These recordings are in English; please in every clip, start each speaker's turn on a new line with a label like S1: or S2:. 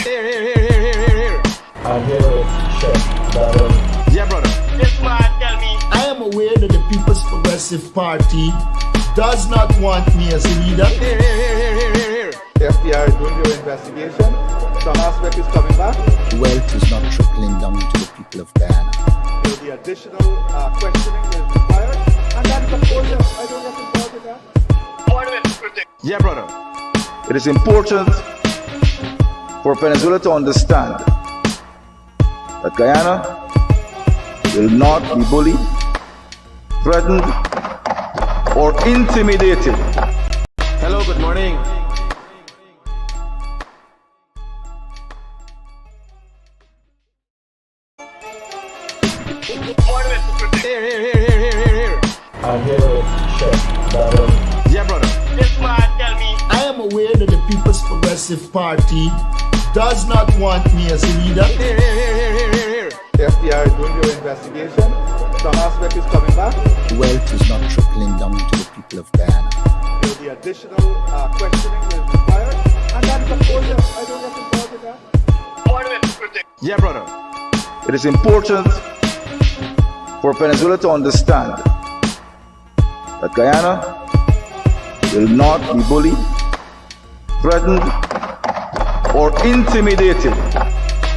S1: Here.
S2: I'm here with Chef Brother.
S1: Yeah, brother.
S3: This man tell me.
S4: I am aware that the People's Progressive Party does not want me as a leader.
S1: Here.
S5: The FBI is doing your investigation. Some aspect is coming back.
S6: Wealth is not trickling down to the people of Guyana.
S5: There will be additional questioning that is required. And that is, of course, I don't get involved with that.
S3: What with Critic?
S1: Yeah, brother.
S5: It is important for Venezuela to understand that Guyana will not be bullied, threatened, or intimidated.
S1: Hello, good morning.
S3: What with Critic?
S1: Here.
S2: I'm here with Chef Brother.
S1: Yeah, brother.
S3: This man tell me.
S4: I am aware that the People's Progressive Party does not want me as a leader.
S1: Here.
S5: The FBI is doing your investigation. Some aspect is coming back.
S6: Wealth is not trickling down to the people of Guyana.
S5: There will be additional questioning that is required. And that is, of course, I don't get involved with that.
S3: What with Critic?
S1: Yeah, brother.
S5: It is important for Venezuela to understand that Guyana will not be bullied, threatened, or intimidated.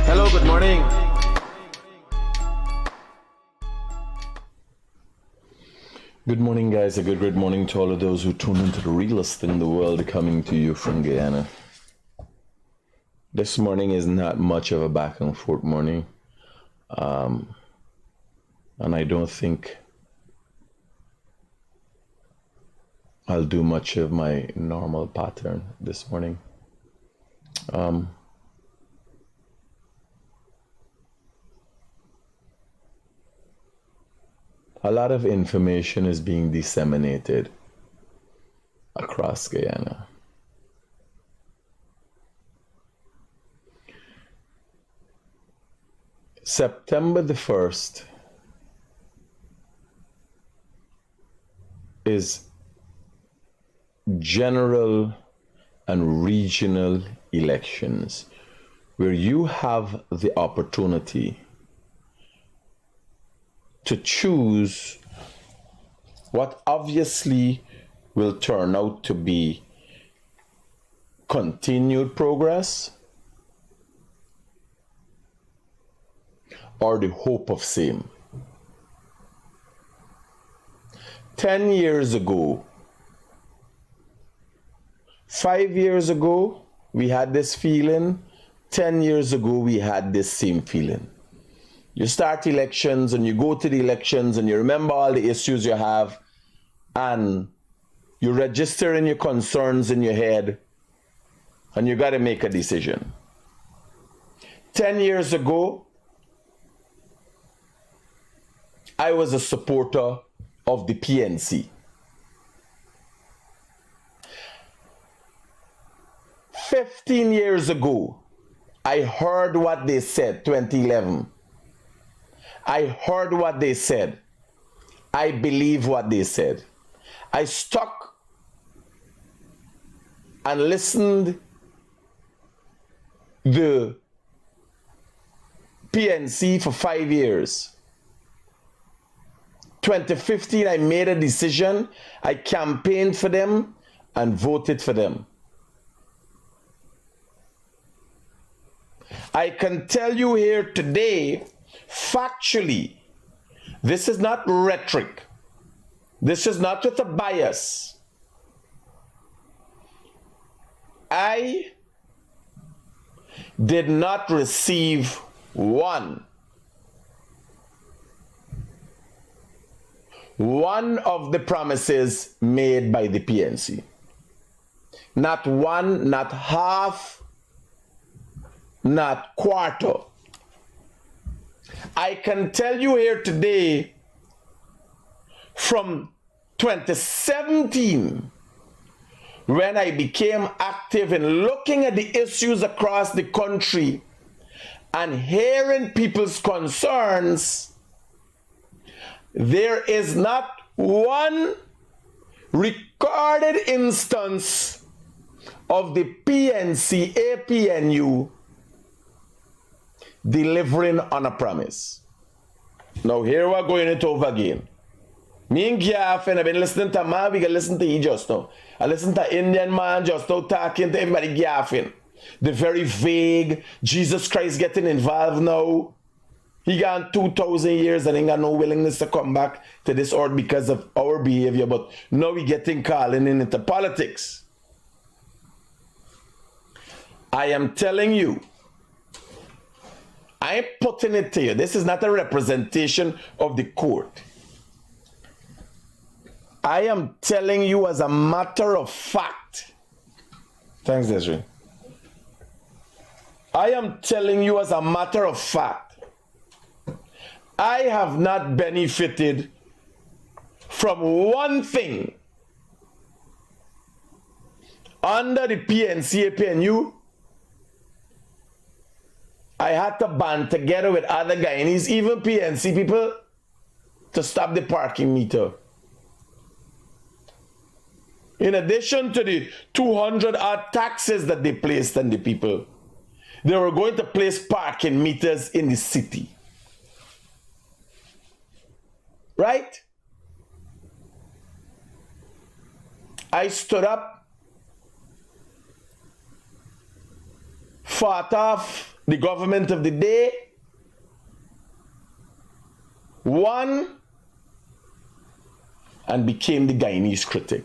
S1: Hello, good morning.
S7: Good morning, guys. A good morning to all of those who tune into the realest thing in the world, coming to you from Guyana. This morning is not much of a back and forth morning. And I don't think I'll do much of my normal pattern this morning. A lot of information is being disseminated across Guyana. September the 1st is general and regional elections where you have the opportunity to choose what obviously will turn out to be continued progress or the hope of same. 10 years ago, 5 years ago, we had this feeling. 10 years ago, we had this same feeling. You start elections and you go to the elections and you remember all the issues you have and you register in your concerns in your head and you got to make a decision. 10 years ago, I was a supporter of the PNC. 15 years ago, I heard what they said, 2011. I heard what they said. I believe what they said. I stuck and listened the PNC for 5 years. 2015, I made a decision. I campaigned for them and voted for them. I can tell you here today, factually, this is not rhetoric. This is not with a bias. I did not receive one of the promises made by the PNC. Not one, not half, not quarter. I can tell you here today, from 2017, when I became active in looking at the issues across the country and hearing people's concerns, there is not one recorded instance of the PNC, APNU delivering on a promise. Now here we're going it over again. Me and Gaffin, I've been listening to man, we can listen to you just now. I listen to Indian man just now talking to everybody Gaffin. The very vague, Jesus Christ getting involved now. He got 2,000 years and ain't got no willingness to come back to this earth because of our behavior, but now we getting calling into politics. I am telling you, I'm putting it to you. This is not a representation of the court. I am telling you as a matter of fact. Thanks, Desiree. I am telling you as a matter of fact. I have not benefited from one thing under the PNC, PNU. I had to band together with other Guyanese, even PNC people, to stop the parking meter. In addition to the 200 odd taxes that they placed on the people, they were going to place parking meters in the city. Right? I stood up, fought off the government of the day, won, and became the Guyanese critic.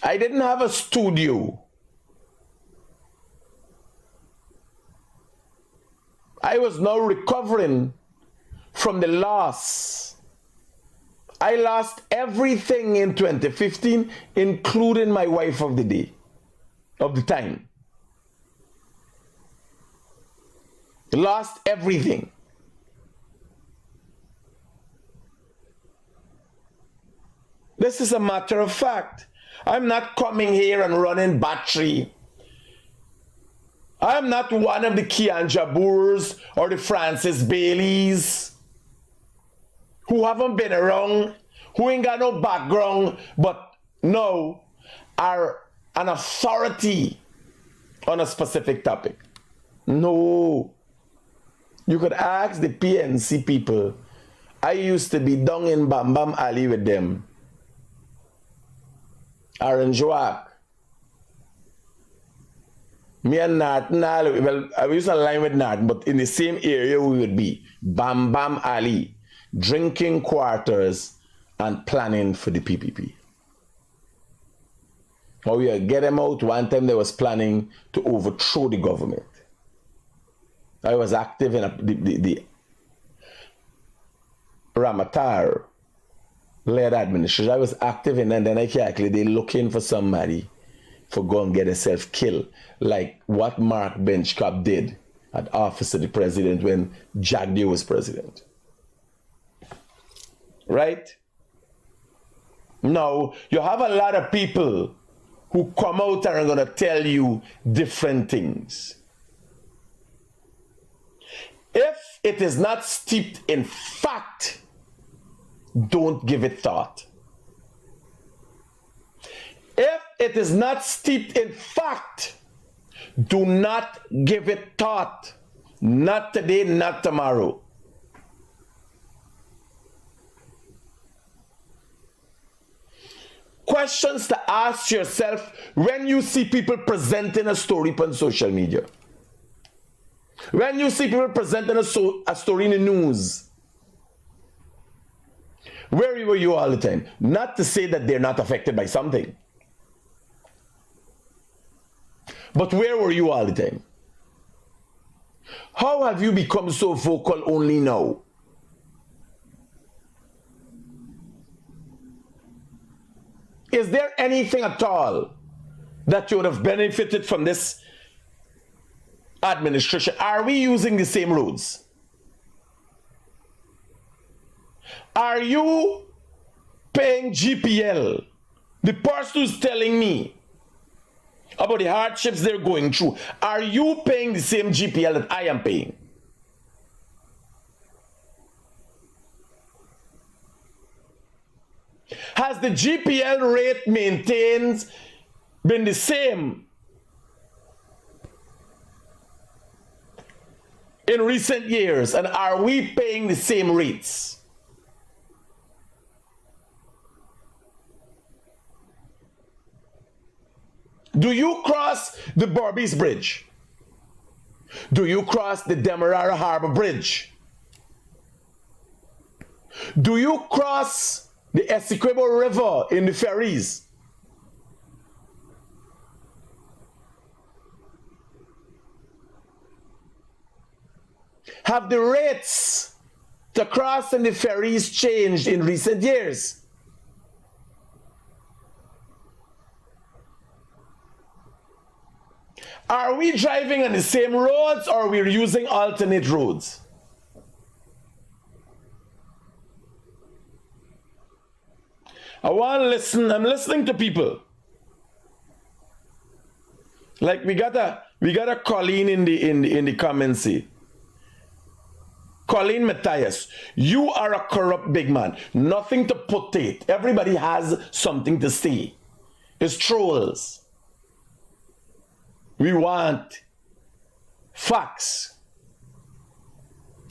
S7: I didn't have a studio. I was now recovering from the loss. I lost everything in 2015, including my wife of the day, of the time. Lost everything. This is a matter of fact. I'm not coming here and running battery. I'm not one of the Kian Jaburs or the Francis Baileys who haven't been around, who ain't got no background, but now are an authority on a specific topic. No. You could ask the PNC people. I used to be down in Bam Bam Alley with them. Orange Walk. Me and Narton, well, I used to line with Narton, but in the same area we would be. Bam Bam Alley. Drinking quarters and planning for the PPP. How we get them out. One time they was planning to overthrow the government. I was active in the Ramatar led administration. I was active in, and then actually they looking for somebody for go and get himself killed, like what Mark Benchcop did at office of the president when Jack Dew was president. Right? Now, you have a lot of people who come out and are going to tell you different things. If it is not steeped in fact, don't give it thought. If it is not steeped in fact, do not give it thought. Not today, not tomorrow. Questions to ask yourself when you see people presenting a story on social media. When you see people presenting a story in the news. Where were you all the time? Not to say that they're not affected by something. But where were you all the time? How have you become so vocal only now? Is there anything at all that you would have benefited from this administration? Are we using the same roads? Are you paying GPL? The person who's telling me about the hardships they're going through, are you paying the same GPL that I am paying? Has the GPL rate maintained been the same in recent years, and are we paying the same rates? Do you cross the Berbice Bridge? Do you cross the Demerara Harbor Bridge? Do you cross the Essequibo River in the ferries? Have the rates to cross in the ferries changed in recent years? Are we driving on the same roads, or are we using alternate roads? I want to listen. I'm listening to people. Like we got a Colleen in the comments here. Colleen Matthias, you are a corrupt big man. Nothing to put it. Everybody has something to say. It's trolls. We want facts.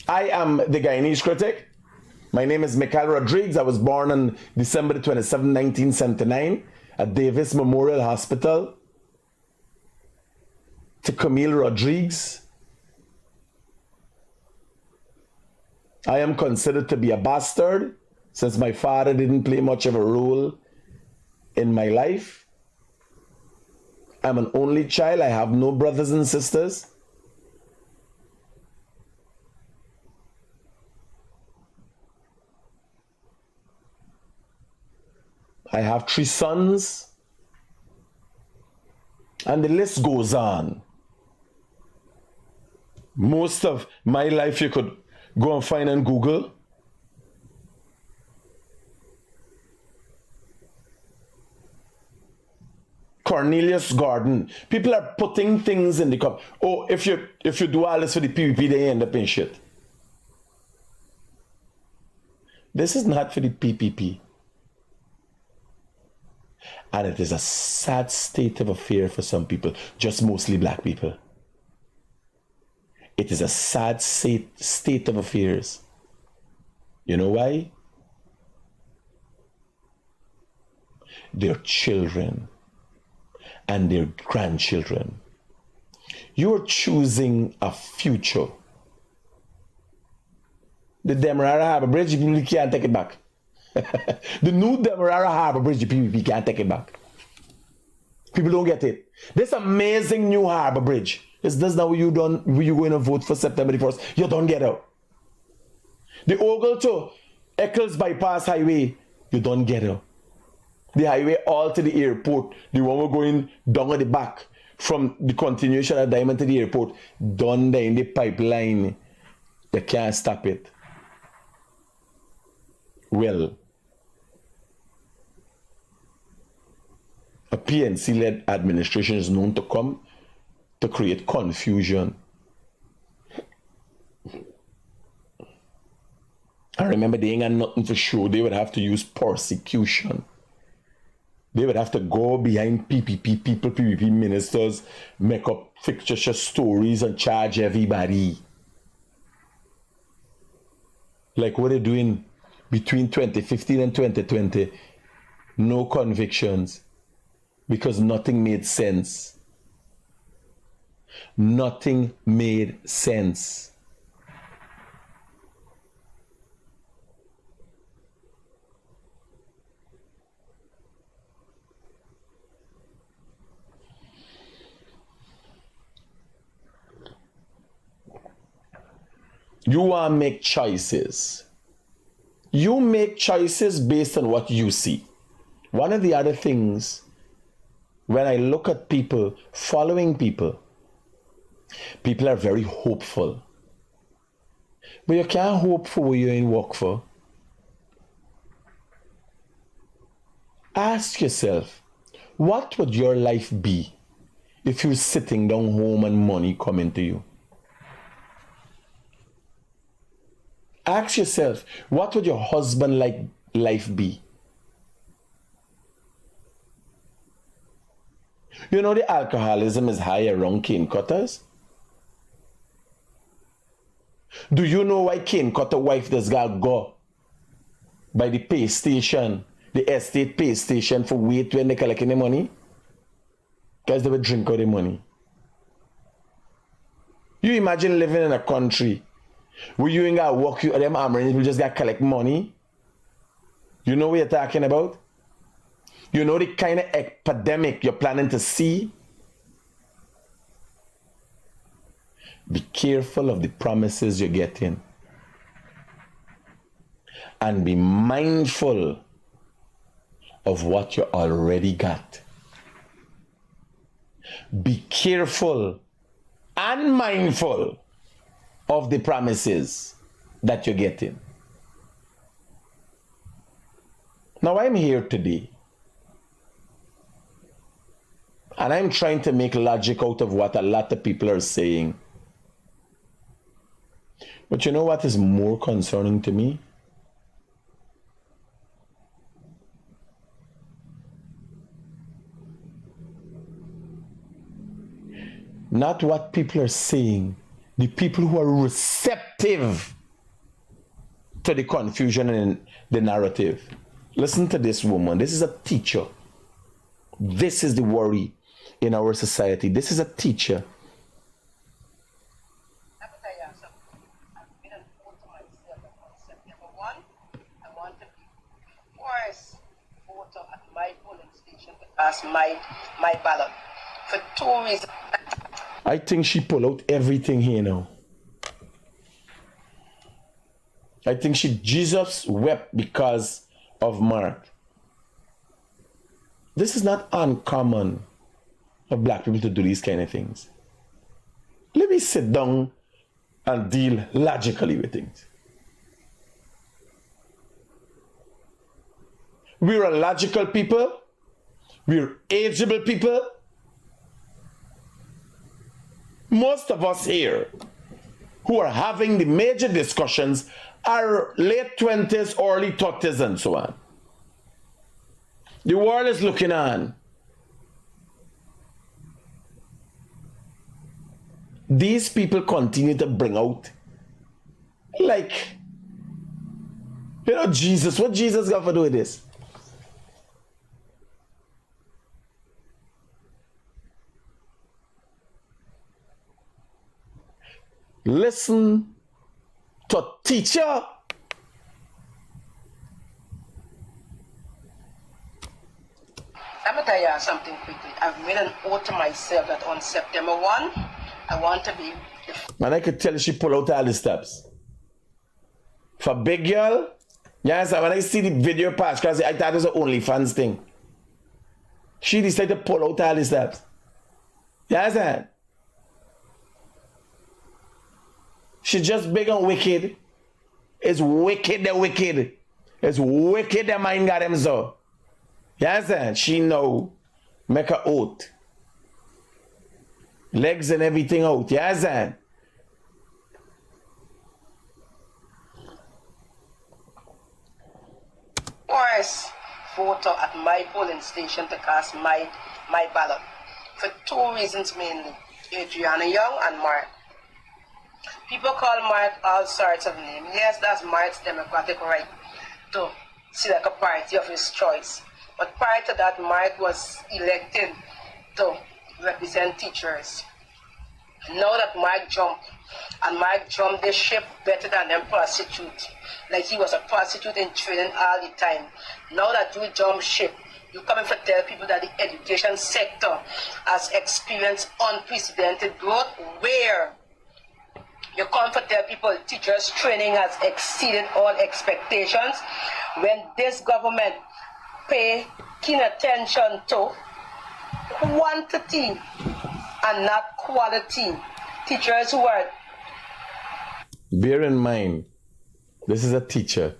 S7: I am the Guyanese Critic. My name is Michael Rodriguez. I was born on December 27, 1979 at Davis Memorial Hospital. To Camille Rodriguez. I am considered to be a bastard since my father didn't play much of a role in my life. I'm an only child. I have no brothers and sisters. I have 3 sons. And the list goes on. Most of my life you could go and find on Google. Cornelius Gordon. People are putting things in the cup. Oh, if you do all this for the PvP, they end up in shit. This is not for the PPP. And it is a sad state of affair for some people, just mostly black people. It is a sad state of affairs. You know why? Their children and their grandchildren. You're choosing a future. The Demerara Harbor Bridge, you really can't take it back. The new Demerara Harbor Bridge, you can't take it back. People don't get it. This amazing new harbor bridge. Is this now you going to vote for September the 1st? You don't get out. The Ogle to Eccles Bypass Highway, you don't get out. The highway all to the airport, the one we're going down at the back from the continuation of Diamond to the airport, down there in the pipeline, you can't stop it. Well, a PNC-led administration is known to come to create confusion. I remember they ain't got nothing to show. They would have to use persecution. They would have to go behind PPP people, PPP ministers, make up fictitious stories and charge everybody. Like what they're doing between 2015 and 2020. No convictions. Because nothing made sense. Nothing made sense. You want to make choices. You make choices based on what you see. One of the other things, when I look at people, following people, people are very hopeful. But you can't hope for what you're in work for. Ask yourself, what would your life be if you're sitting down home and money coming to you? Ask yourself, what would your husband like life be? You know the alcoholism is high around cane cutters. Do you know why King Cutter wife does got go by the pay station, the estate pay station for wait when they collecting the money? Because they will drink all the money. You imagine living in a country where you ain't got to work, you them armoring, you just got to collect money. You know what you're talking about? You know the kind of epidemic you're planning to see? Be careful of the promises you're getting. And be mindful of what you already got. Be careful and mindful of the promises that you're getting. Now I'm here today, and I'm trying to make logic out of what a lot of people are saying. But you know what is more concerning to me? Not what people are saying, the people who are receptive to the confusion and the narrative. Listen to this woman. This is a teacher. This is the worry in our society. This is a teacher.
S8: At my polling station to cast my ballot for 2 reasons.
S7: I think she pulled out everything here now. I think Jesus wept because of Mark. This is not uncommon for black people to do these kind of things. Let me sit down and deal logically with things. We're a logical people. We're ageable people. Most of us here who are having the major discussions are late 20s, early 30s, and so on. The world is looking on. These people continue to bring out, like, you know, Jesus. What Jesus got to do with this? Listen to teacher.
S8: I'm going to tell you something quickly. I've made an oath to myself that on September 1, I want to be...
S7: Man, I could tell you she pull out all the steps. For big girl, yes, when I see the video pass, because I thought it was an OnlyFans thing. She decided to pull out all the steps. Yes, man. She just big and wicked. It's wicked the wicked. It's wicked the mind got them so. You understand? She know. Make a oath. Legs and everything out. You understand?
S8: First voter at my polling station to cast my ballot. For 2 reasons mainly. Adriana Young and Mark. People call Mark all sorts of names. Yes, that's Mark's democratic right to select a party of his choice. But prior to that, Mark was elected to represent teachers. Now that Mark jumped this ship better than them prostitute. Like he was a prostitute in training all the time. Now that you jump ship, you coming to tell people that the education sector has experienced unprecedented growth, where you come to tell people teachers' training has exceeded all expectations, when this government pay keen attention to quantity and not quality. Teachers who are...
S7: Bear in mind, this is a teacher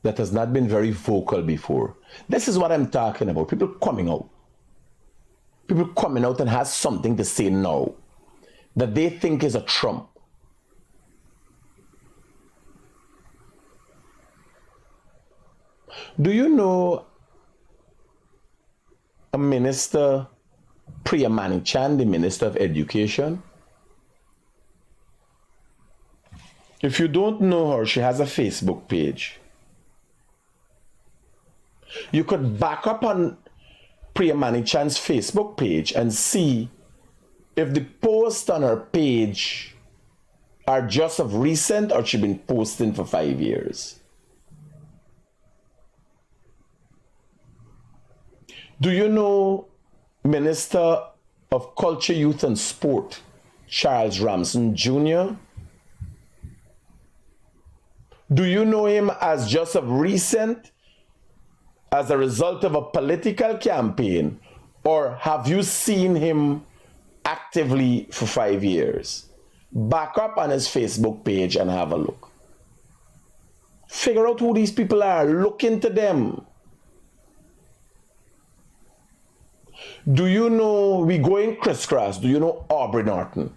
S7: that has not been very vocal before. This is what I'm talking about. People coming out. People coming out and has something to say now that they think is a trump. Do you know a minister, Priya Manichan, the Minister of Education? If you don't know her, she has a Facebook page. You could back up on Priya Manichand's Facebook page and see if the posts on her page are just of recent or she's been posting for 5 years. Do you know Minister of Culture, Youth and Sport, Charles Ramson Jr.? Do you know him as just of recent, as a result of a political campaign, or have you seen him actively for 5 years? Back up on his Facebook page and have a look. Figure out who these people are. Look into them. Do you know, we going crisscross, do you know Aubrey Norton?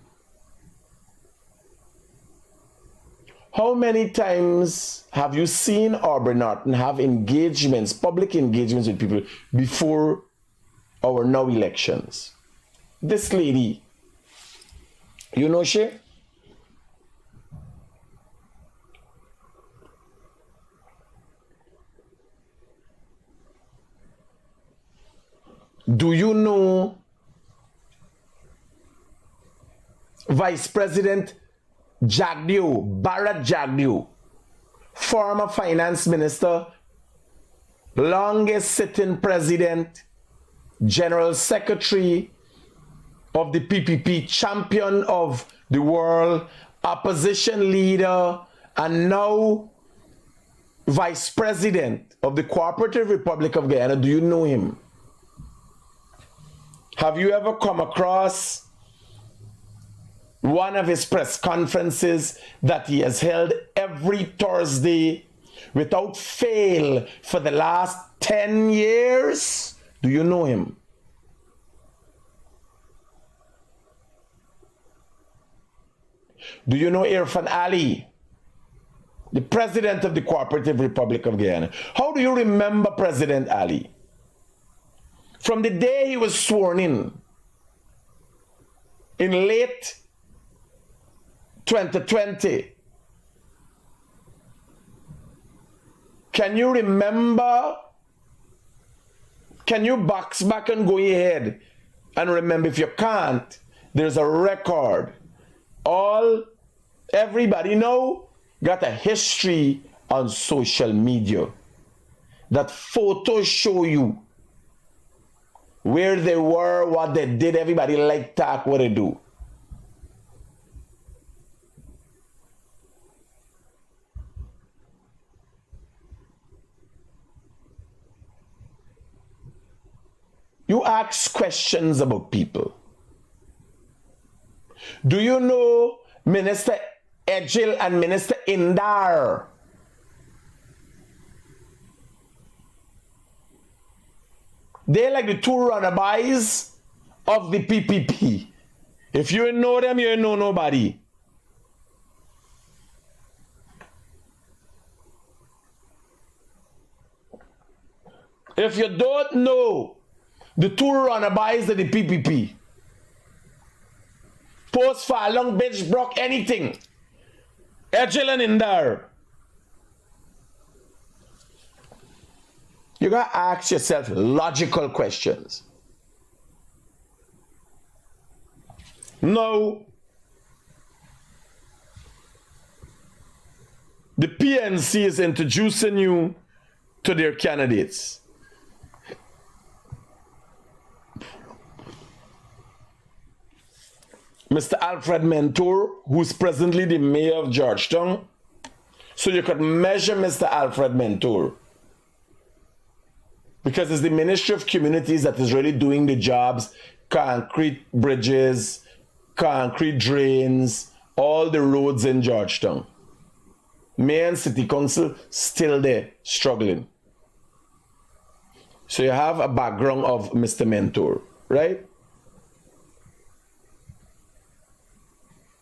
S7: How many times have you seen Aubrey Norton have engagements, public engagements with people before our now elections? This lady, you know she? Do you know Vice President Jagdeo, Bharat Jagdeo, former finance minister, longest sitting president, general secretary of the PPP, champion of the world, opposition leader, and now vice president of the Cooperative Republic of Guyana? Do you know him? Have you ever come across one of his press conferences that he has held every Thursday without fail for the last 10 years? Do you know him? Do you know Irfan Ali, the president of the Cooperative Republic of Guyana? How do you remember President Ali? From the day he was sworn in late 2020, can you remember? Can you box back and go ahead and remember? If you can't, there's a record. Everybody now got a history on social media that photos show you where they were, what they did. Everybody like talk what they do. You ask questions about people. Do you know Minister Ejil and Minister Indar? They're like the two runabouts of the PPP. If you know them, you know nobody. If you don't know the two runabouts of the PPP, post for a long bench broke anything, Ejil and Indar, you gotta ask yourself logical questions. Now, the PNC is introducing you to their candidates. Mr. Alfred Mentor, who's presently the mayor of Georgetown. So you could measure Mr. Alfred Mentor, because it's the Ministry of Communities that is really doing the jobs: concrete bridges, concrete drains, all the roads in Georgetown. Mayor and City Council still there, struggling. So you have a background of Mr. Mentor, right?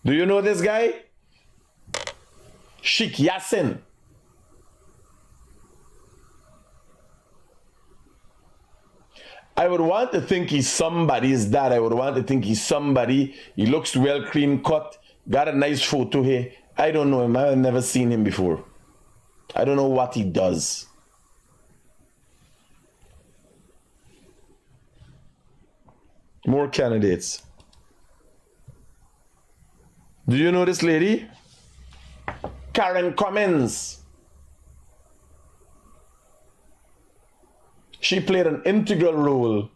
S7: Do you know this guy? Sheikh Yassin. I would want to think he's somebody's dad. I would want to think he's somebody. He looks well clean cut, got a nice photo here. I don't know him. I've never seen him before. I don't know what he does. More candidates. Do you know this lady? Karen Cummins. She played an integral role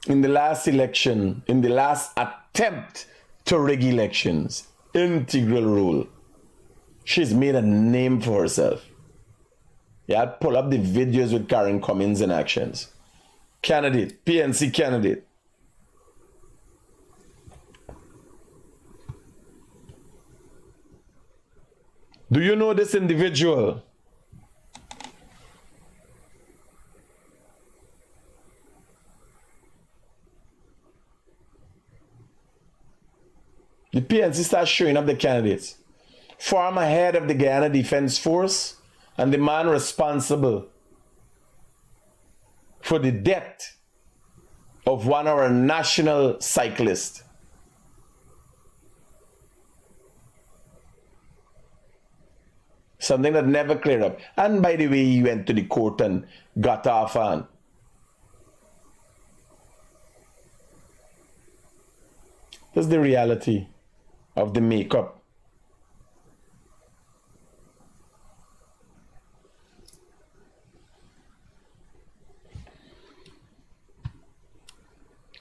S7: in the last election, in the last attempt to rig elections. Integral role. She's made a name for herself. Yeah, I'd pull up the videos with Karen Cummins in actions. Candidate, PNC candidate. Do you know this individual? The PNC starts showing up the candidates. Former head of the Guyana Defense Force and the man responsible for the death of one of our national cyclists. Something that never cleared up. And by the way, he went to the court and got off on. That's the reality of the makeup.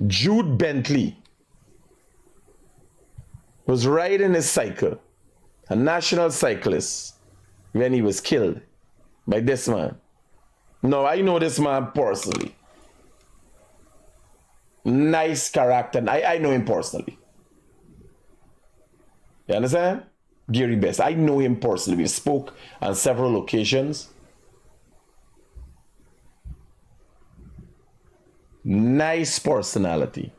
S7: Jude Bentley was riding his cycle, a national cyclist, when he was killed by this man. No, I know this man personally. Nice character. I know him personally. You understand? Gary Best. I know him personally. We spoke on several occasions. Nice personality.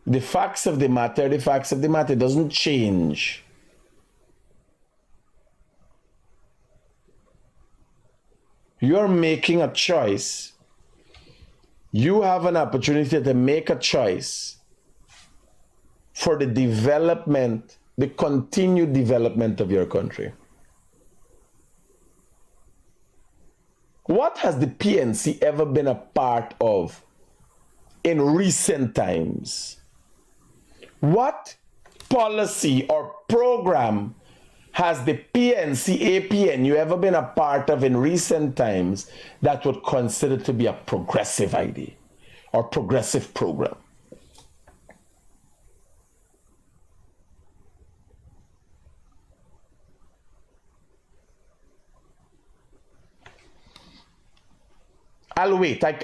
S7: The facts of the matter doesn't change. You're making a choice. You have an opportunity to make a choice for the development, the continued development of your country. What has the PNC ever been a part of in recent times? What policy or program has the PNC APNU ever been a part of in recent times that would consider to be a progressive idea or progressive program? I'll wait. I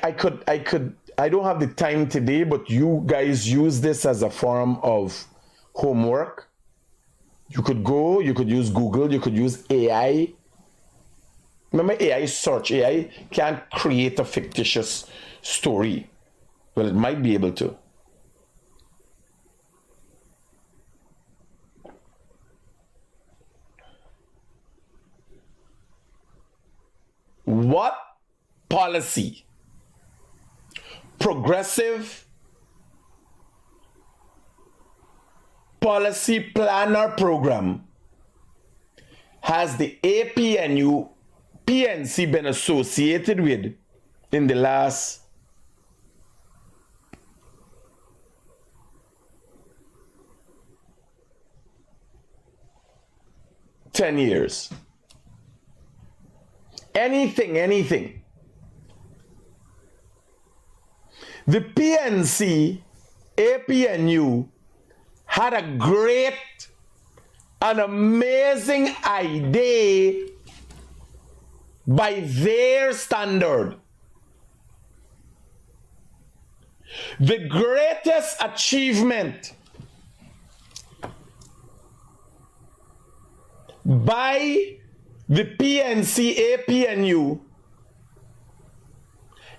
S7: don't have the time today, but you guys use this as a form of homework. You could go, you could use Google, you could use AI. Remember AI search. AI can't create a fictitious story. Well, it might be able to. What policy, progressive policy plan or program has the APNU PNC been associated with in the last 10 years? Anything. The PNC, APNU, had a great, an amazing idea by their standard. The greatest achievement by the PNC, APNU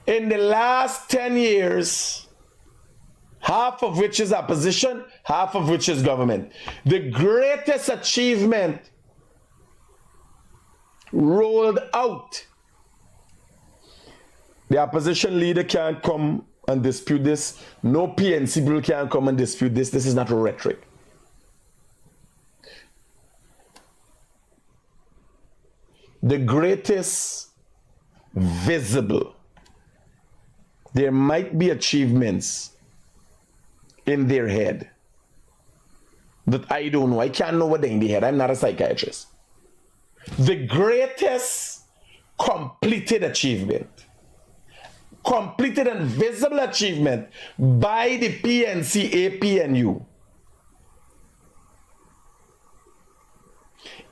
S7: in the last 10 years, half of which is opposition, half of which is government. The greatest achievement rolled out The opposition leader can't come and dispute this. No PNC bill can come and dispute this. This is not rhetoric. The greatest visible, there might be achievements in their head that I don't know. I can't know what they're in their head. I'm not a psychiatrist. The greatest completed achievement, completed and visible achievement by the PNC, APNU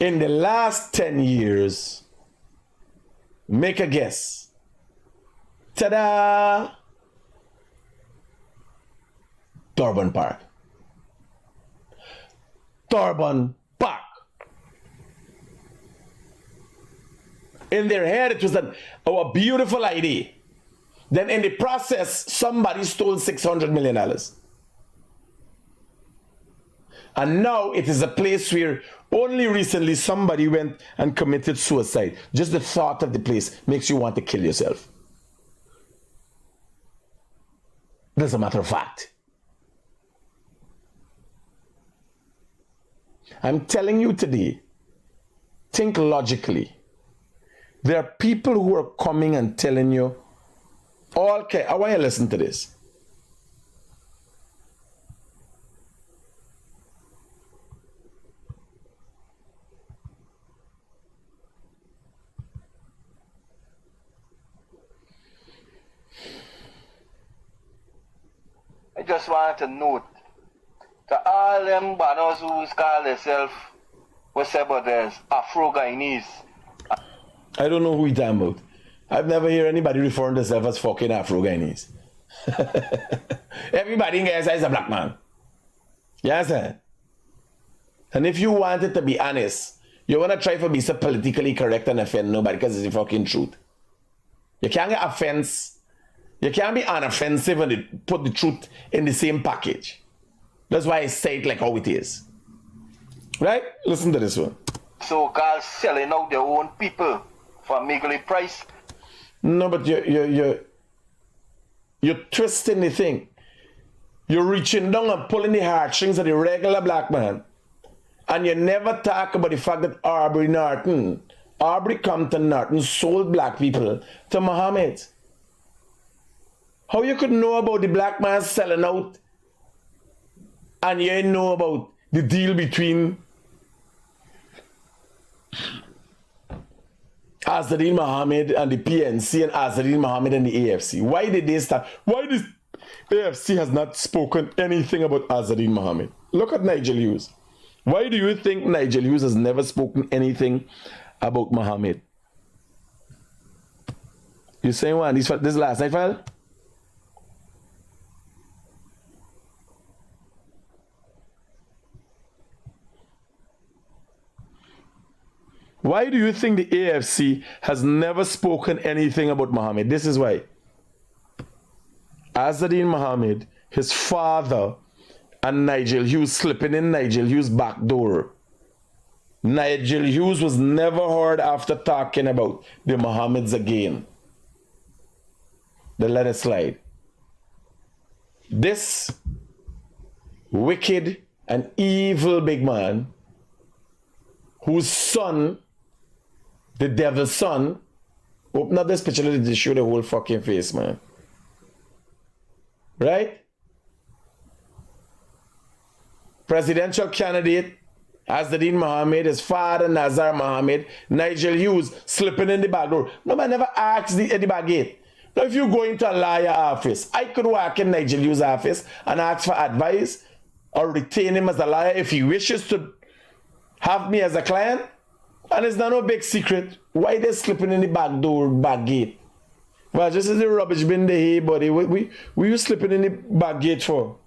S7: in the last 10 years, make a guess. Ta-da! Durban Park. Durban Park. In their head, it was a beautiful idea. Then in the process, somebody stole $600 million. And now it is a place where only recently somebody went and committed suicide. Just the thought of the place makes you want to kill yourself. That's a matter of fact. I'm telling you today, think logically. There are people who are coming and telling you, okay, I want you to listen to this.
S9: I just want to note that all them banners who call themselves whatever there's Afro-Guyanese.
S7: I don't know who you're talking about. I've never heard anybody referring to themselves as fucking Afro-Guyanese. Everybody in Gaza is a black man. You understand? And if you wanted to be honest, you want to try to be so politically correct and offend nobody because it's the fucking truth. You can't get offense. You can't be unoffensive and put the truth in the same package. That's why I say it like how it is. Right? Listen to this one.
S9: So-called selling out their own people for a meagerly price.
S7: No, but you're twisting the thing. You're reaching down and pulling the heartstrings of the regular black man. And you never talk about the fact that Aubrey Compton Norton sold black people to Muhammad. How you could know about the black man selling out and you ain't know about the deal between Azadin Mohammed and the PNC and Azadin Mohammed and the AFC? Why did they start? Why this AFC has not spoken anything about Azadin Mohammed? Look at Nigel Hughes. Why do you think Nigel Hughes has never spoken anything about Mohammed? You saying what? This last night file? Why do you think the AFC has never spoken anything about Mohammed? This is why. Azadin Mohammed, his father, and Nigel Hughes slipping in Nigel Hughes' back door. Nigel Hughes was never heard after talking about the Mohammeds again. They let it slide. This wicked and evil big man, whose son, the devil's son, open up this picture to show the whole fucking face, man. Right? Presidential candidate Azadin Mohammed, his father Nazar Mohammed, Nigel Hughes slipping in the back door. Nobody never asked the back gate. Now if you go into a lawyer office, I could walk in Nigel Hughes' office and ask for advice or retain him as a lawyer if he wishes to have me as a client. And it's not no big secret. Why they slipping in the back door, back gate? Well, just as the rubbish bin there, hey buddy, we you slipping in the back gate for?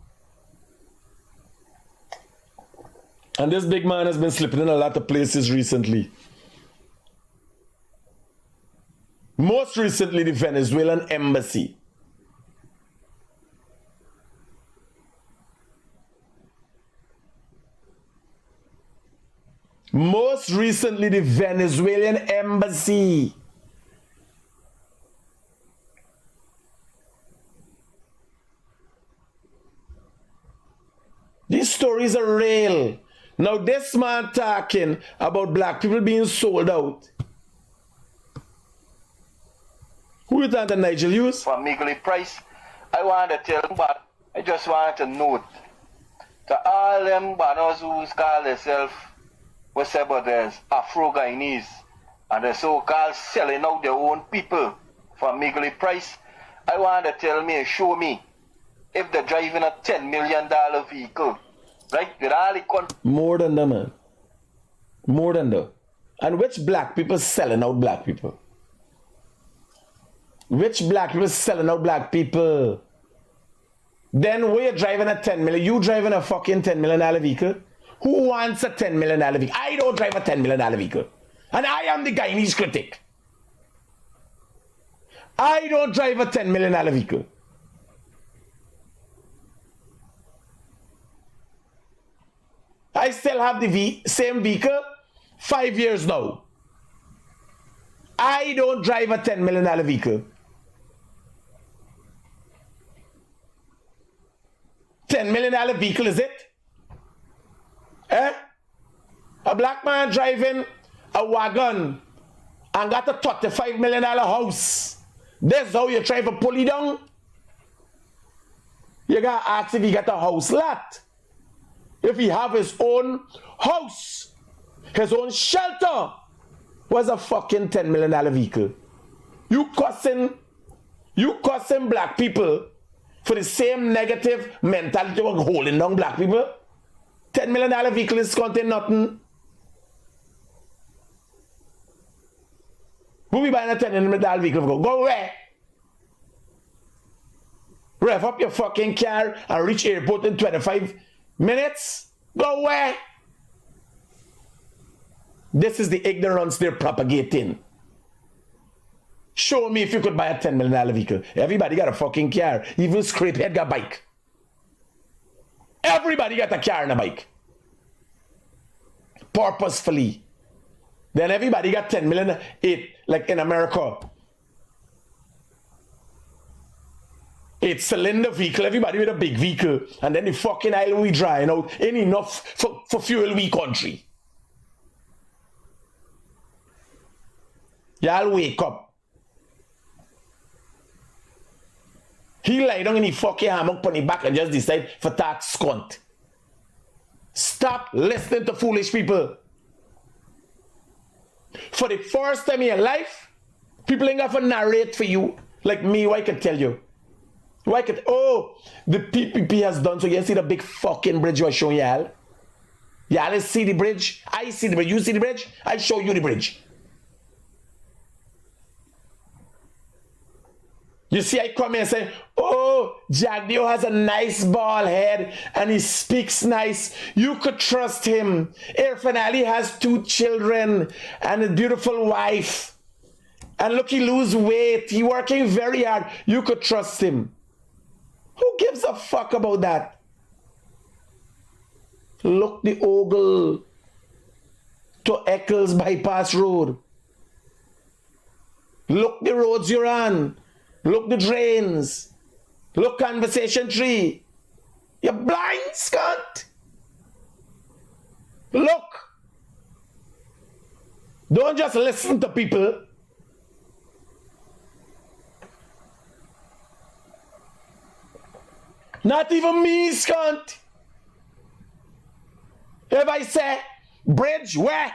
S7: And this big man has been slipping in a lot of places recently. Most recently, the Venezuelan embassy. Most recently, the Venezuelan embassy. These stories are real. Now this man talking about black people being sold out. Who you think that Nigel use?
S9: For Miggley Price, I want to tell them, but I just want to note to all them banners who call themselves what say about there's Afro-Guyanese and the so-called selling out their own people for Miggley Price, I want to tell me and show me if they're driving a $10 million vehicle, right? With all the
S7: More than that, man. More than that. And which black people selling out black people? Which black people selling out black people? Then we're driving a 10 million. You driving a fucking $10 million vehicle? Who wants a $10 million vehicle? I don't drive a $10 million vehicle. And I am the Guyanese critic. I don't drive a $10 million vehicle. I still have the same vehicle 5 years now. I don't drive a $10 million vehicle. $10 million vehicle, is it? Eh? A black man driving a wagon and got a $35 million house. That's how you try to pull it down. You gotta ask if he got a house lot. If he have his own house, his own shelter, was a fucking $10 million vehicle. You cussing black people for the same negative mentality of holding down black people. $10 million vehicle is contain nothing. Who be buying a $10 million vehicle for? Go away. Rev up your fucking car and reach airport in 25 minutes. Go away. This is the ignorance they're propagating. Show me if you could buy a $10 million vehicle. Everybody got a fucking car. Even Scrapehead got a bike. Everybody got a car and a bike. Purposefully. Then everybody got 10 million. Like in America. 8-cylinder vehicle. Everybody with a big vehicle. And then the fucking aisle we drying out. Ain't enough for fuel we country. Y'all wake up. He lie down in the fucking hammock on the back and just decide for tax scunt. Stop listening to foolish people. For the first time in your life, people ain't got to narrate for you like me. Why can tell you? Why can the PPP has done so? You see the big fucking bridge I was showing y'all? Y'all see the bridge? I see the bridge. You see the bridge? I show you the bridge. You see, I come here and say, Jagdeo has a nice bald head and he speaks nice. You could trust him. Irfan Ali has 2 children and a beautiful wife. And look, he lose weight. He working very hard. You could trust him. Who gives a fuck about that? Look the ogle to Eccles Bypass Road. Look the roads you're on. Look the drains. Look conversation tree. You're blind, scunt. Look. Don't just listen to people. Not even me, scunt. If I say bridge, where?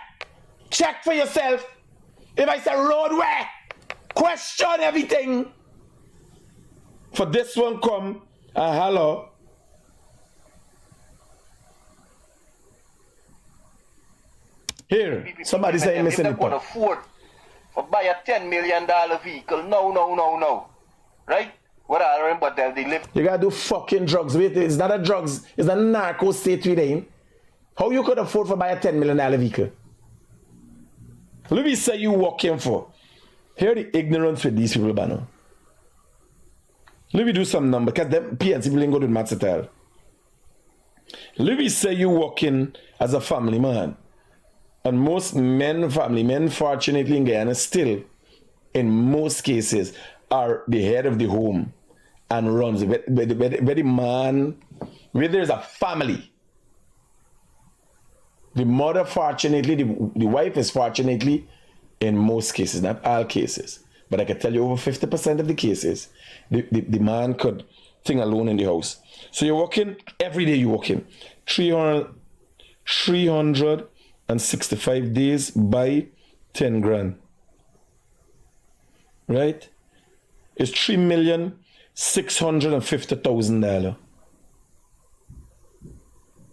S7: Check for yourself. If I say road, where? Question everything. For this one come, hello. Here, somebody say missing the
S9: pot. Afford for buy a $10 million vehicle. No. Right? What I remember that they live.
S7: You gotta do fucking drugs. Wait, it's not a drugs, it's a narco state within. How you could afford to buy a $10 million vehicle? Let me say you working for. Hear the ignorance with these people, Bano. Let me do some number, because them PNC people ain't go to maths at all. Let me say you working as a family man. And most family men, fortunately in Guyana, still, in most cases, are the head of the home and runs. Where the man, where there's a family, The mother, fortunately, the wife is fortunately, in most cases, not all cases, but I can tell you over 50% of the cases, the man could thing alone in the house. So you're working, every day you're working. 365 days by 10 grand. Right? It's $3,650,000.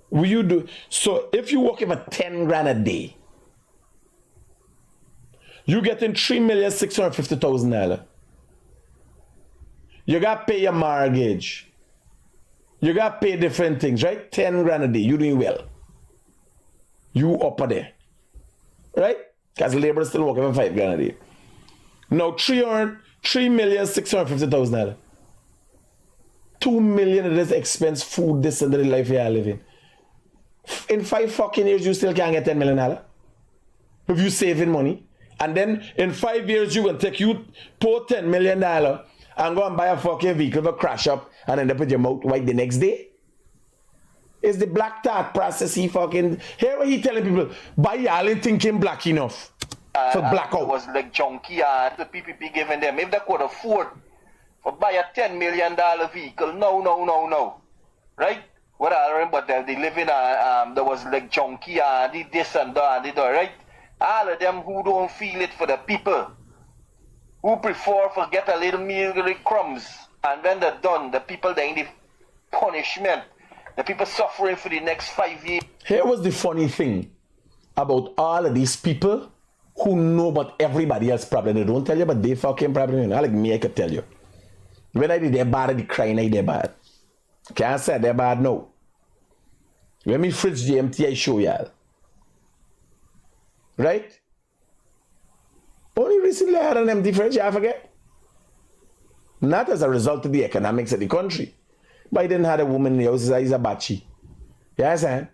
S7: Will you do so if you work for 10 grand a day, you getting $3,650,000. You got to pay your mortgage. You got to pay different things, right? 10 grand a day. You doing well. You up there. Right? Because labor still working for 5 grand a day. Now $3,650,000. $2 million of this expense, food, this and the life you are living. In 5 fucking years, you still can't get $10 million. If you saving money. And then in 5 years, you can take you pour $10 million and go and buy a fucking vehicle for crash up and end up with your mouth white the next day. It's the black thought process he fucking... Here what he telling people, buy y'all ain't thinking black enough for blackout.
S9: It was like junkie the PPP giving them. If they could afford to buy a $10 million vehicle, no. Right? What I remember, they live in there was like junkie the this and that, right? All of them who don't feel it for the people, who prefer to get a little meal crumbs, and when they're done, the people they in the punishment, the people suffering for the next 5 years.
S7: Here was the funny thing about all of these people who know about everybody else's problem. They don't tell you about their fucking problem. You know, like me, I could tell you. When I did their bad, the crying, I did bad. Can't say they're bad now. When me fridge the empty, I show y'all. Right? Only recently I had an empty fridge, I forget. Not as a result of the economics of the country. But I didn't have a woman in the house, he's a bachi. You understand?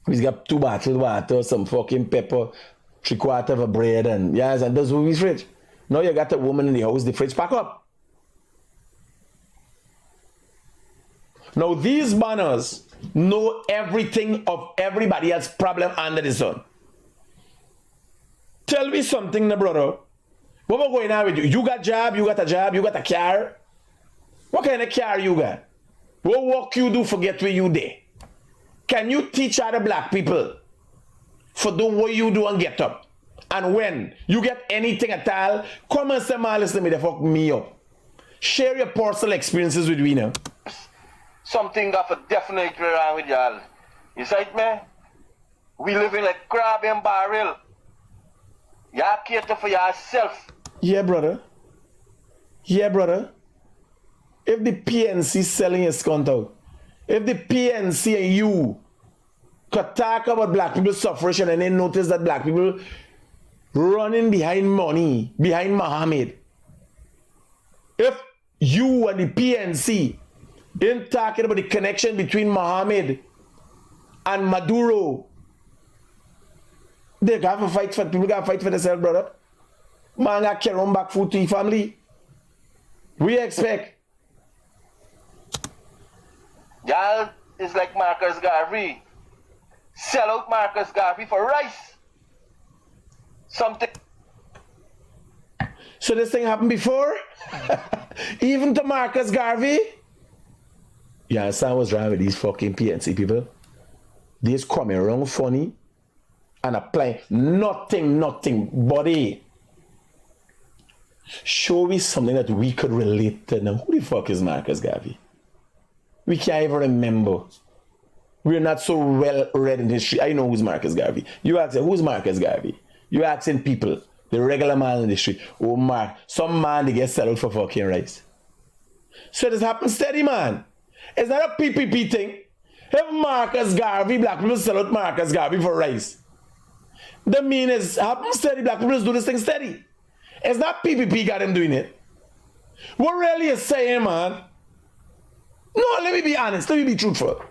S7: He's got 2 bottles of water, some fucking pepper, 3/4 of a bread, and you understand? That's what his fridge. Now you got a woman in the house, the fridge pack up. Now these banners know everything of everybody else's problem under the sun. Tell me something, my brother. What am going on with you? You got job, you got a job, you got a car. What kind of car you got? What work you do for get where you there? Can you teach other black people for do what you do and get up? And when you get anything at all, come and say, man, listen to me, they fuck me up. Share your personal experiences with me now.
S9: Something got for definitely wrong with y'all. You see me? We living like crab in barrel. Y'all cater for yourself.
S7: Yeah, brother. Yeah, brother. If the PNC selling his content, if the PNC and you could talk about black people's suffrage and then notice that black people running behind money, behind Muhammad, if you and the PNC ain't talking about the connection between Muhammad and Maduro, they got to fight for people, got to fight for themselves, brother. Man got to carry back food to your family. We expect.
S9: Y'all is like Marcus Garvey. Sell out Marcus Garvey for rice. Something.
S7: So this thing happened before? Even to Marcus Garvey? You understand what's wrong with these fucking PNC people? They're coming around funny and applying nothing, buddy. Show me something that we could relate to. Now, who the fuck is Marcus Garvey? We can't even remember. We're not so well read in history. I know who's Marcus Garvey. You ask who's Marcus Garvey? You asking people, the regular man in the street, oh Mark, some man they get settled for fucking rice. So this happens steady, man. It's not a PPP thing. If Marcus Garvey, black people sell out Marcus Garvey for rice. The mean is happen steady, black people do this thing steady. It's not PPP got them doing it. What really is saying, man? No, let me be honest. Let me be truthful.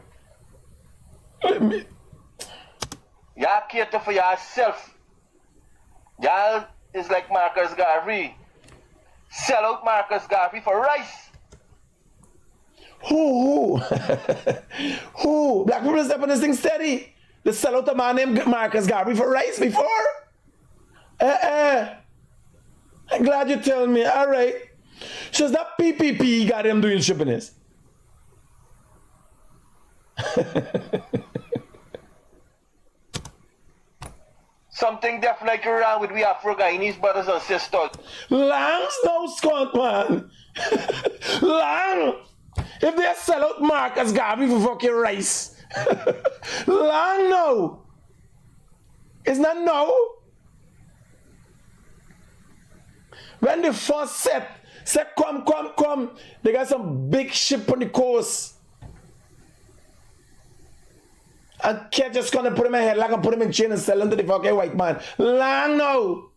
S9: Y'all cater for yourself. Y'all is like Marcus Garvey. Sell out Marcus Garvey for rice.
S7: Who? Who? Black people step on this thing steady. They sell out a man named Marcus Garvey for rice before? I'm glad you tell me. All right. So it's that PPP got him doing shippiness.
S9: Something definitely wrong with we Afro-Guyanese brothers and sisters.
S7: Lang's no scunt, man. Lang. If they sell out Marcus Garvey for fucking rice. Lang no. It's not no. When the first set said come, they got some big ship on the coast. And kid just gonna put him in head like and put him in chain and sell him to the fucking white man. Long now.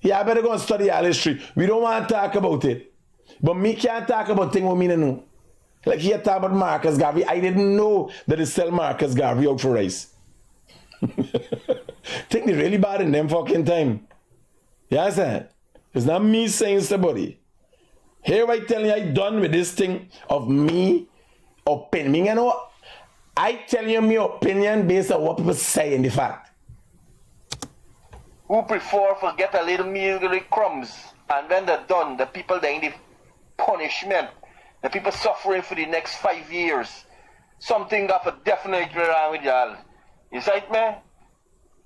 S7: Yeah, I better go and study our history. We don't want to talk about it. But me can't talk about things we mean to know. Like he talk about Marcus Garvey. I didn't know that they sell Marcus Garvey out for rice. Think they really bad in them fucking time. You understand? It's not me saying somebody. Here I tell you I done with this thing of me opinion. You know, I tell you my opinion based on what people say in the fact.
S9: Who prefer to get a little mealy crumbs, and when they're done, the people they in the punishment, the people suffering for the next 5 years. Something got a definitely wrong with y'all. You see me?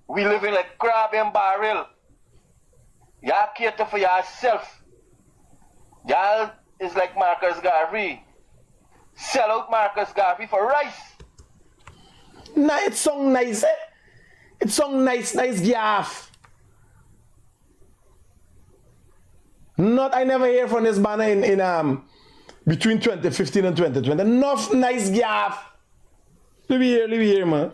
S9: We living like crab and barrel. Y'all cater for yourself. Y'all is like Marcus Garvey. Sell out Marcus Garvey for rice.
S7: Nah, it sound nice, eh? It sound nice gaff. Not, I never hear from this banner in between 2015 and 2020. Enough nice gaff. Leave me here, man.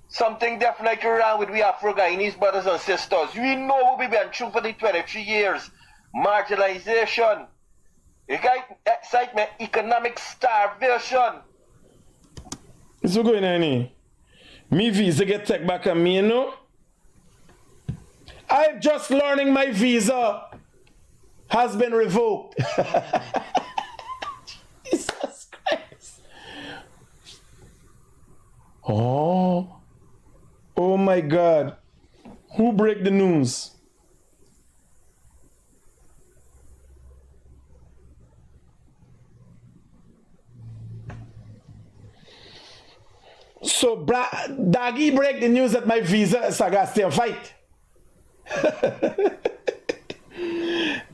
S9: Something definitely wrong with we Afro-Guyanese brothers and sisters. We know what we've been through for the 23 years. Marginalization. You guys excitement, economic starvation.
S7: What's going on here? Me visa get take back on me, you know? I'm just learning my visa has been revoked. Jesus Christ. Oh my God. Who break the news? So, Daggy break the news that my visa is a stay and fight.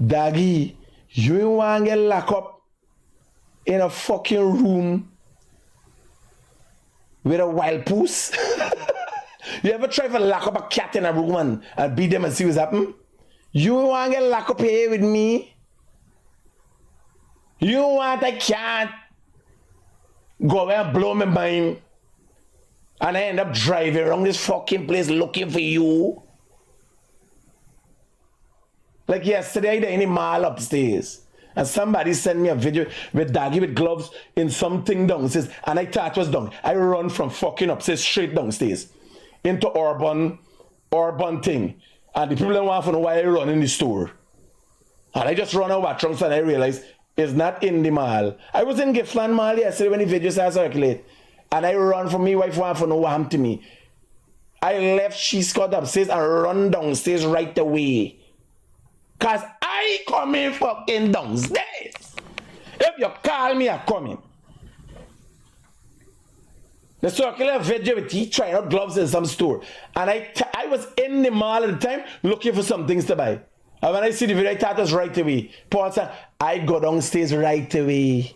S7: Daggy, you want to get locked up in a fucking room with a wild poos? You ever try to lock up a cat in a room and beat them and see what's happening? You want to get locked up here with me? You want a cat go and blow my mind? And I end up driving around this fucking place looking for you. Like yesterday, I was in the mall upstairs. And somebody sent me a video with Daggy with gloves in something downstairs. And I thought it was down. I run from fucking upstairs straight downstairs. Into urban thing. And the people don't want to know why I run in the store. And I just run out of trunks and I realized it's not in the mall. I was in Giftland Mall yesterday when the video started circulate. And I run from me wife want to know what happened to me. I left she's got upstairs and run downstairs right away. Cause I coming fucking downstairs. If you call me, I'm coming. The circular video with he trying out gloves in some store. And I was in the mall at the time looking for some things to buy. And when I see the video, I thought it was right away. Paul said, I go downstairs right away.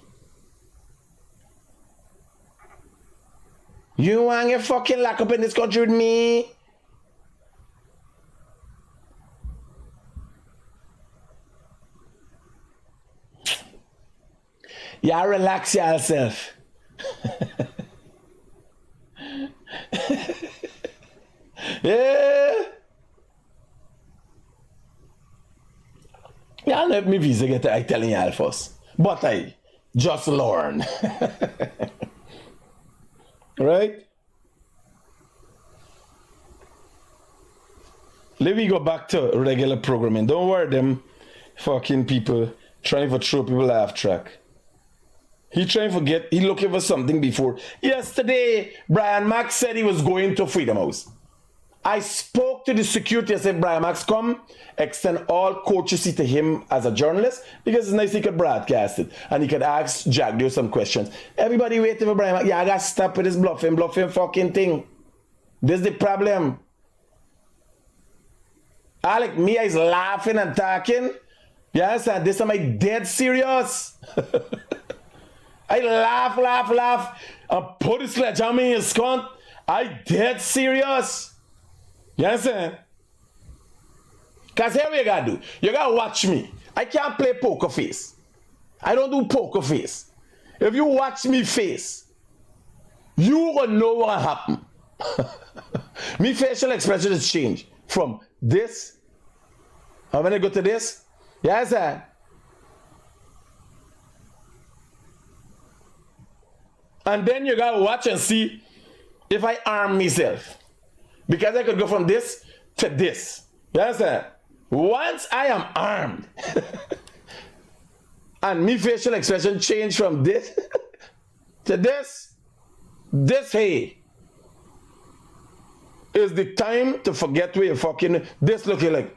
S7: You want to get fucking locked up in this country with me? Y'all relax yourself. Yeah. Y'all let me visa get I telling y'all first. But I just learn. Right? Let me go back to regular programming. Don't worry them fucking people trying to throw people off track. He trying to forget. He looking for something before. Yesterday, Brian Max said he was going to Freedom House. I spoke to the security. I said, Brian Max, come, extend all courtesy to him as a journalist because it's nice he could broadcast it and he could ask Jagdio some questions. Everybody waiting for Brian Max. Yeah, I got to stop with this bluffing fucking thing. This is the problem. Alec, me is laughing and talking. Yes, and this am I dead serious. I laugh, and put the sledgehammer in his cunt. I dead serious. You understand? Because here we gotta do. You gotta watch me. I can't play poker face. I don't do poker face. If you watch me face, you gonna know what happened. Me facial expression has changed from this. And when I go to this, yes, sir. And then you gotta watch and see if I arm myself. Because I could go from this to this. Yes, sir. Once I am armed, and me facial expression change from this to this hey, is the time to forget where you're fucking this looking like.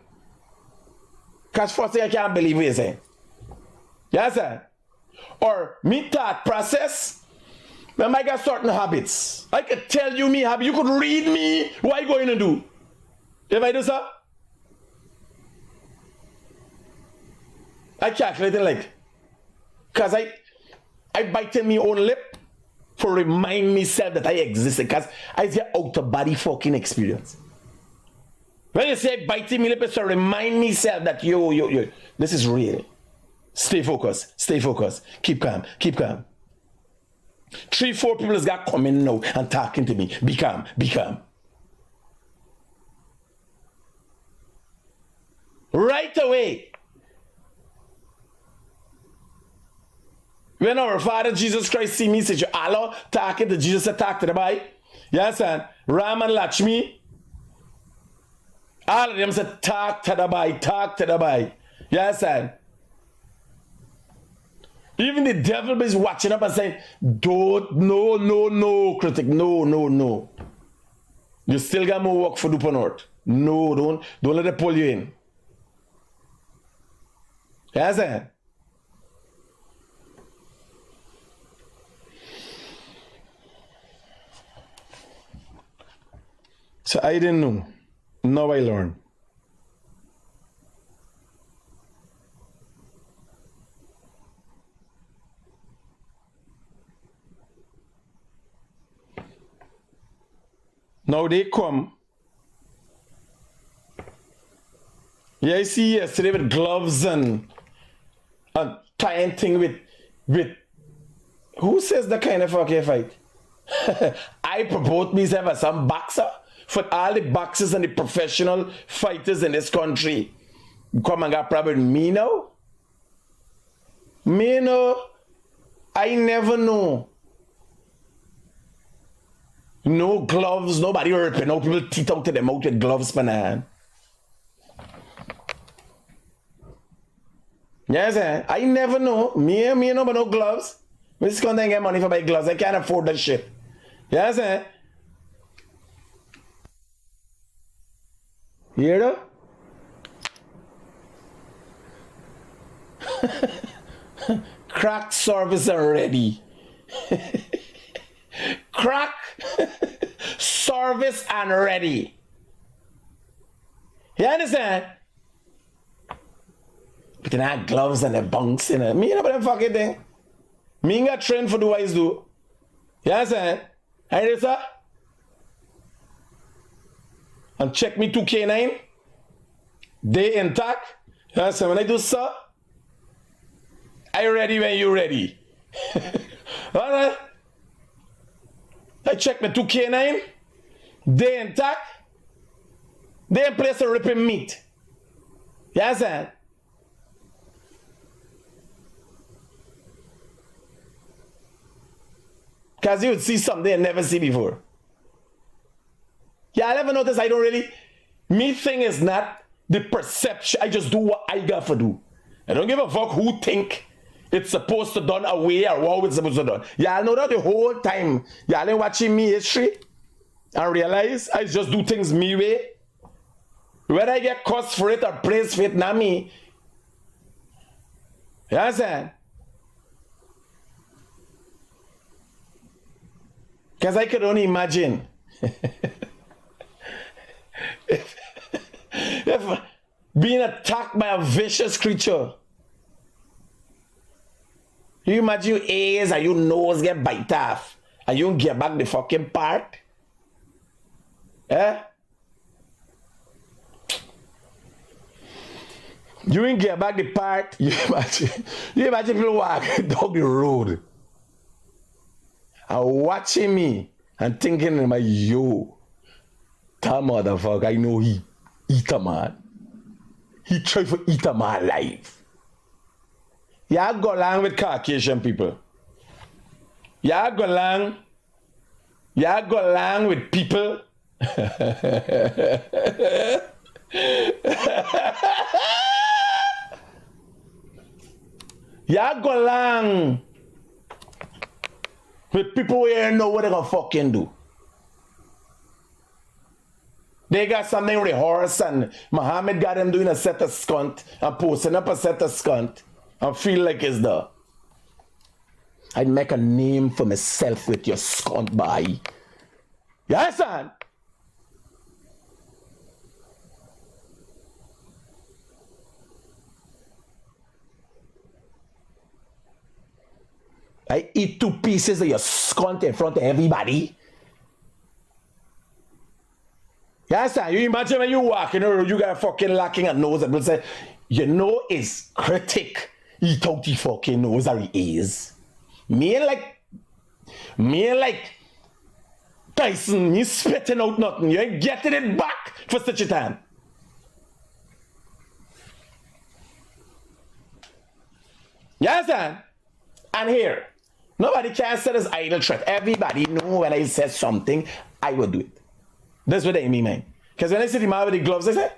S7: Because first thing I can't believe what you're saying. Yes, sir. Or me thought process. Then I got certain habits. I could tell you me habit. You could read me. What are you going to do? If I do so, I calculate it like, because I bite in my own lip for remind myself that I existed. Because I say out of body fucking experience. When you say biting my lip, it's to remind myself that yo, this is real. Stay focused. Keep calm. 3-4 people has got coming now and talking to me. Be calm. Right away. When our Father Jesus Christ see me, say, Allah talking to Jesus, talk to the boy. Yes, and Ram and Lakshmi. All of them say, talk to the boy. Yes, and even the devil is watching up and saying, no, Critic, no. You still got more work for do on earth. No, don't let it pull you in. Yes, sir. So I didn't know. Now I learn. Now they come. Yeah, I see yesterday with gloves and tying thing with who says the kind of fucking fight? I promote myself as some boxer for all the boxers and the professional fighters in this country. Come and got problem with me now? Me no, I never know. No gloves, nobody ripping out people teeth out to them out with gloves for hand. Yes, I never know. Me no but no gloves. We just can't get money for buy gloves. I can't afford that shit. Yes, You hear that? Crack service already. Crack service and ready. You understand? But then I have gloves and the bunks in it. Me know about them fucking thing. Me ain't got trained for the wise do. You understand? I hear sir? And check me 2K9. They intact. You understand? When I do so, I ready when you ready. Alright? I check my 2K9. They intact. They in place to ripping meat. You understand? Because you would see something you never see before. Yeah, I never noticed. I don't really. Me thing is not the perception. I just do what I got to do. I don't give a fuck who think it's supposed to done away or what it's supposed to done. Y'all know that the whole time. Y'all ain't watching me history and realize I just do things me way. Whether I get cussed for it or praised for it, not me. You understand? Because I could only imagine if being attacked by a vicious creature. You imagine your ears and your nose get bite off and you don't get back the fucking part? Eh? You ain't get back the part. You imagine people walking down the road and watching me and thinking in my yo, that motherfucker, I know he eat a man. He try to eat a man alive. Y'all go along with Caucasian people. Y'all go along with people. Y'all go along with people who ain't know what they gonna fucking do. They got something rehearsed and Muhammad got them doing a set of skunt and posting up a set of skunt and feel like it's the. I'd make a name for myself with your skunt boy. You understand? I eat 2 pieces of your skunt in front of everybody. You understand? You imagine when you walk in the road, you got fucking lacking a nose and will say, you know it's Critic. Eat out the fucking nose or he is. Me ain't like Tyson, you spitting out nothing. You ain't getting it back for such a time. You understand? And here, nobody can say this idle threat. Everybody know when I say something, I will do it. That's what I mean, man. Because when I see the man with the gloves, I say,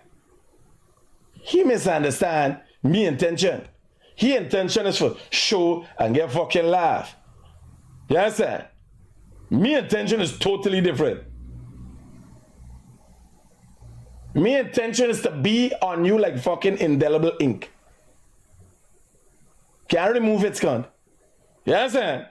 S7: he misunderstand me intention. His intention is for show and get fucking laugh. You understand? Me intention is totally different. Me intention is to be on you like fucking indelible ink. Can't remove it, cunt. You understand?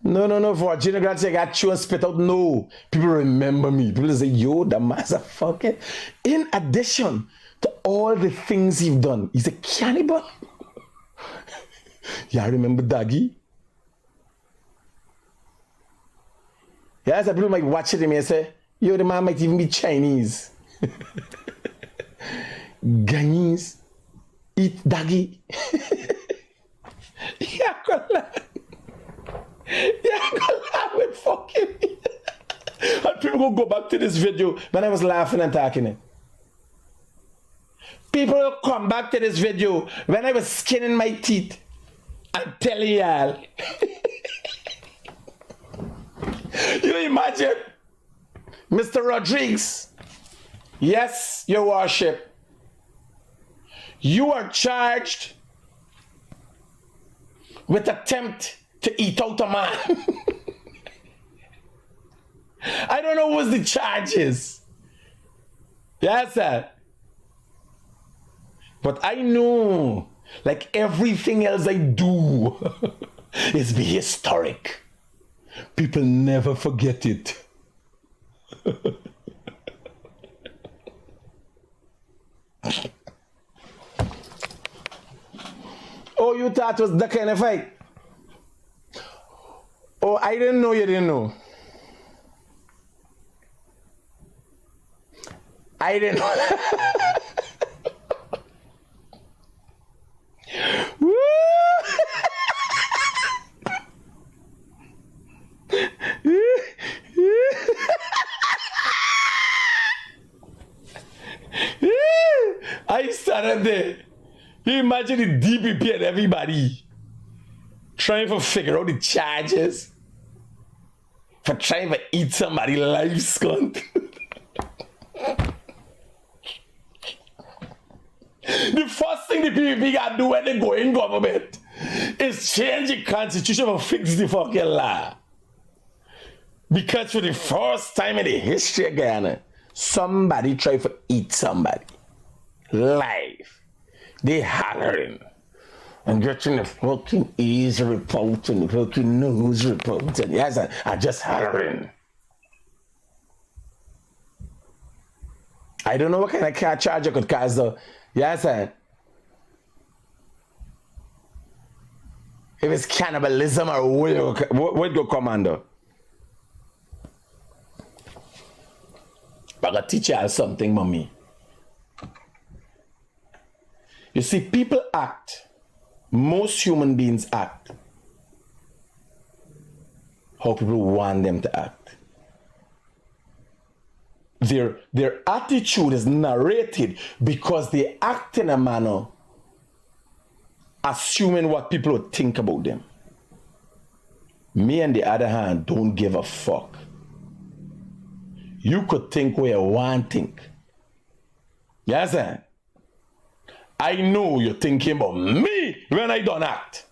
S7: No, for Virginia Grant say I got you and spit out. No, people remember me. People say, yo, the motherfucker. In addition to all the things he's done, he's a cannibal. Y'all remember Daggy? Yeah, some people might watch it and may say, yo, the man might even be Chinese. Ghanese eat Daggy. Yeah, I'm gonna laugh with fucking me. And people go back to this video when I was laughing and talking it. People will come back to this video when I was skinning my teeth and telling y'all. You imagine? Mr. Rodriguez. Yes, your worship. You are charged with attempt to eat out a man. I don't know what the charges. Yes, sir. But I know, like everything else I do, is be historic. People never forget it. Oh, you thought it was that kind of fight? Oh, I didn't know you didn't know. I didn't know. Woo! I started there. You imagine the DPP and everybody. trying to figure out the charges for trying to eat somebody's life, skunt. The first thing the PPP got to do when they go in government is change the constitution and fix the fucking law. Because for the first time in the history of Ghana, somebody tried to eat somebody live. They hollering and getting the fucking ears report and the fucking nose report. And yes, I just hollering. I don't know what kind of car charge I could cause though. Yes, sir. If it's cannibalism or what go commando. But I gotta teach you all something, mommy. You see, people act. Most human beings act how people want them to act. Their attitude is narrated because they act in a manner assuming what people would think about them. Me, on the other hand, don't give a fuck. You could think where you want to think. Yes, sir? I know you're thinking about me when I don't act.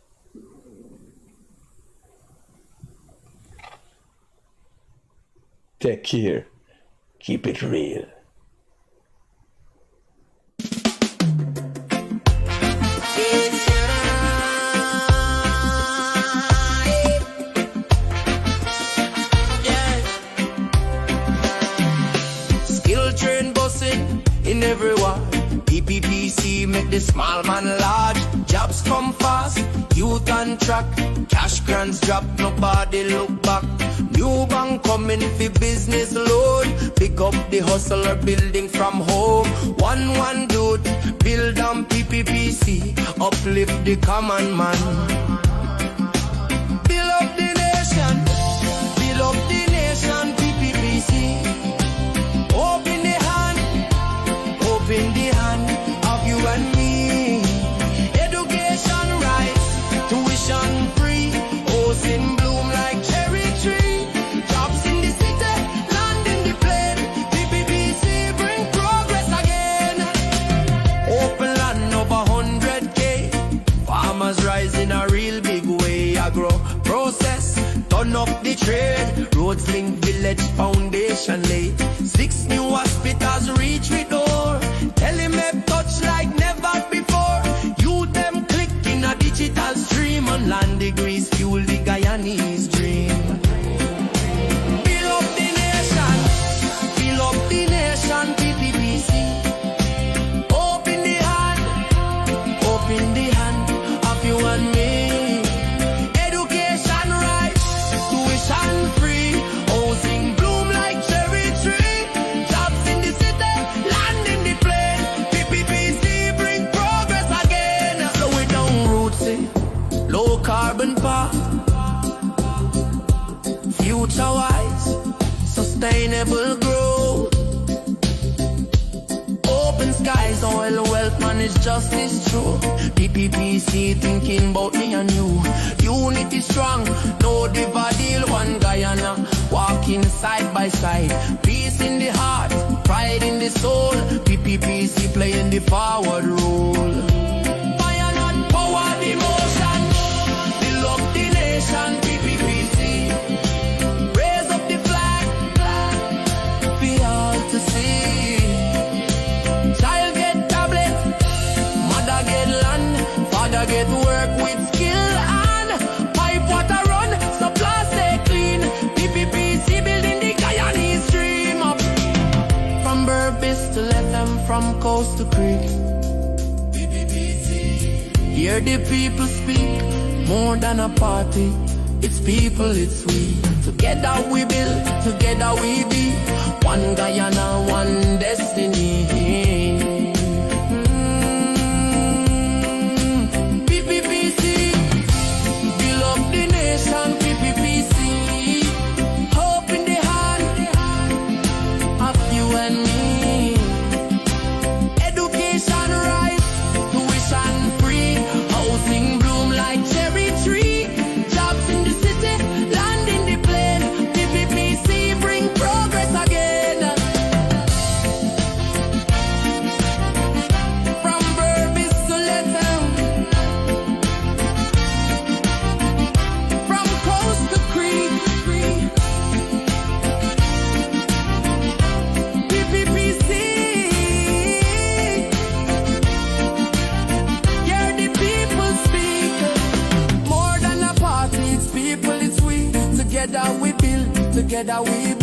S7: Take care. Keep it real.
S10: Skill train busting in everyone. PPPC make the small man large. Jobs come fast, youth on track. Cash grants drop, nobody look back. New bank coming for business loan. Pick up the hustler building from home. One dude, build on PPPC. Uplift the common man. Build up the nation. Build up the nation, PPPC. Open the hand. Open the hand of you and me. Education rights. Tuition free. Housing bloom like cherry tree. Jobs in the city, land in the plain. PPPC bring progress again. Open land over 100K. Farmers rise in a real big way. Agro process, turn up the trade. Roads link village, foundation laid. 6 new hospitals reach we door. Telemap touch like never before. You them click in a digital stream. On land degrees fuel the Guyanese dream. Build up the nation. Build up the nation, PPPC. Open the hand. Open the hand of you and me. Education rights. Tuition free. Housing bloom like cherry tree. Jobs in the city, land in the plain. PPPC bring progress again. Slow it down, rootsy. Low carbon path. Future wise. Sustainable growth. Open skies, oil wealth, manage justice true. PPPC thinking about me and you. Unity strong, no dividend, one Guyana. Walking side by side, peace in the heart, pride in the soul. PPPC playing the forward role. Fire not power the motion. Build up the nation, PPPC. Raise up the flag, be all to see. Child get tablet, mother get land, father get work with skill and pipe water run, supply stay clean. PPPC building the Guyanese dream up. From Burbis to Lethem, from coast to creek. PPPC. Hear the people speak, more than a party. It's people, it's we. Together we build, together we be. One Guyana, one destiny. PPPC, build up the nation. PPPC, hope in the hand of you and me. Education rights, tuition free. Housing bloom like cherry tree. together we